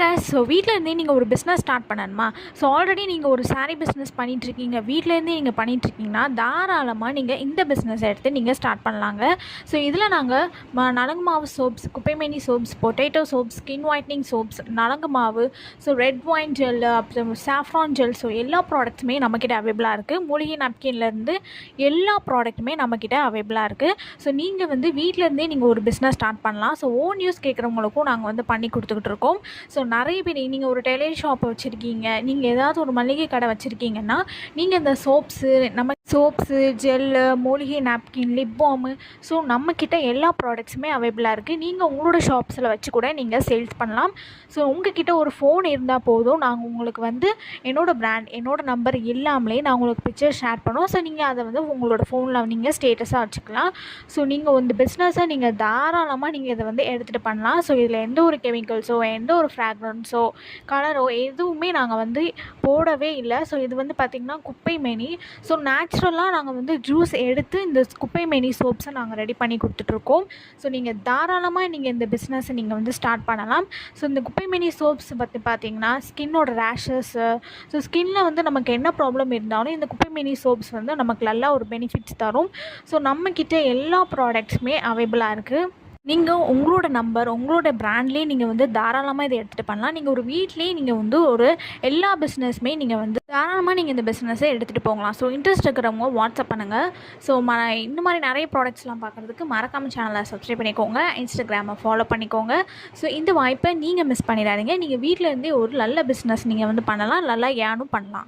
Guys, so வீட்டிலேருந்தே நீங்கள் ஒரு business start பண்ணணுமா? ஸோ ஆல்ரெடி நீங்கள் ஒரு சாரீ பிஸ்னஸ் பண்ணிகிட்ருக்கீங்க, வீட்டிலேருந்தே நீங்கள் பண்ணிகிட்ருக்கீங்கன்னா தாராளமாக நீங்கள் இந்த பிஸ்னஸ் எடுத்து நீங்கள் ஸ்டார்ட் பண்ணலாங்க. ஸோ இதில் நாங்கள் நலங்கு மாவு சோப்ஸ், குப்பைமேனி soaps, potato soaps, skin whitening soaps, நலங்கு மாவு, ஸோ ரெட் ஒயின் ஜெல், அப்புறம் சாஃப்ரான் ஜெல், ஸோ எல்லா ப்ராடக்ட்ஸுமே நம்மக்கிட்ட அவைலபிளாக இருக்குது. மூலிகை நாப்கின்லேருந்து எல்லா ப்ராடக்ட்டுமே நம்மக்கிட்ட அவைலபிளாக இருக்குது. ஸோ நீங்கள் வீட்டிலேருந்தே நீங்கள் ஒரு பிஸ்னஸ் ஸ்டார்ட் பண்ணலாம். ஸோ ஓன் யூஸ் கேட்குறவங்களுக்கும் நாங்கள் பண்ணி கொடுத்துக்கிட்டு இருக்கோம். ஸோ நிறைய பேர் நீங்கள் ஒரு டெய்லர் ஷாப் வச்சுருக்கீங்க, நீங்கள் ஏதாவது ஒரு மளிகை கடை வச்சுருக்கீங்கன்னா நீங்கள் இந்த சோப்ஸு, ஜெல்லு, மூலிகை நாப்கின், லிப் பாமு, ஸோ நம்மக்கிட்ட எல்லா ப்ராடக்ட்ஸுமே அவைலபிளாக இருக்குது. நீங்கள் உங்களோட ஷாப்ஸில் வச்சு கூட நீங்கள் சேல்ஸ் பண்ணலாம். ஸோ உங்கள்கிட்ட ஒரு ஃபோன் இருந்தால் போதும், நாங்கள் உங்களுக்கு என்னோடய பிராண்ட், என்னோடய நம்பர் இல்லாமலே நான் உங்களுக்கு பிக்சர் ஷேர் பண்ணுவோம். ஸோ நீங்கள் அதை உங்களோட ஃபோனில் நீங்கள் ஸ்டேட்டஸாக வச்சுக்கலாம். ஸோ நீங்கள் இந்த பிஸ்னஸை நீங்கள் தாராளமாக நீங்கள் இதை எடுத்துகிட்டு பண்ணலாம். ஸோ இதில் எந்த ஒரு கெமிக்கல்ஸோ, எந்த ஒரு ஃப்ராக்ரன்ஸோ, கலரோ எதுவுமே நாங்கள் போடவே இல்லை. ஸோ இது பார்த்திங்கன்னா குப்பைமேனி. ஸோ நேச்சுரலாக நாங்கள் ஜூஸ் எடுத்து இந்த குப்பைமேனி சோப்ஸை நாங்கள் ரெடி பண்ணி கொடுத்துட்ருக்கோம். ஸோ நீங்கள் தாராளமாக நீங்கள் இந்த பிஸ்னஸை நீங்கள் ஸ்டார்ட் பண்ணலாம். ஸோ இந்த குப்பைமேனி சோப்ஸ் பார்த்திங்கன்னா ஸ்கின்னோட ரேஷஸ்ஸு, ஸோ ஸ்கின்னில் நமக்கு என்ன ப்ராப்ளம் இருந்தாலும் இந்த குப்பைமேனி சோப்ஸ் நமக்கு நல்லா ஒரு பெனிஃபிட்ஸ் தரும். ஸோ நம்மக்கிட்ட எல்லா ப்ராடக்ட்ஸுமே அவைலபிளாக இருக்குது. நீங்கள் உங்களோட நம்பர், உங்களோட பிராண்ட்லேயே நீங்கள் தாராளமாக இதை எடுத்துகிட்டு பண்ணலாம். நீங்கள் ஒரு வீட்லேயே நீங்கள் ஒரு எல்லா பிஸ்னஸுமே நீங்கள் தாராளமாக நீங்கள் இந்த பிஸ்னஸை எடுத்துகிட்டு போகலாம். ஸோ இன்ட்ரெஸ்ட் இருக்கிறவங்க வாட்ஸ்அப் பண்ணுங்கள். ஸோ இந்த மாதிரி நிறைய ப்ராடக்ட்ஸ்லாம் பார்க்குறதுக்கு மறக்காமல் சேனலை சப்ஸ்கிரைப் பண்ணிக்கோங்க, இன்ஸ்டாகிராமை ஃபாலோ பண்ணிக்கோங்க. ஸோ இந்த வாய்ப்பை நீங்கள் மிஸ் பண்ணிடாதீங்க. நீங்கள் வீட்டில் இருந்தே ஒரு நல்ல பிஸ்னஸ் நீங்கள் பண்ணலாம், நல்லா ஏர்னும் பண்ணலாம்.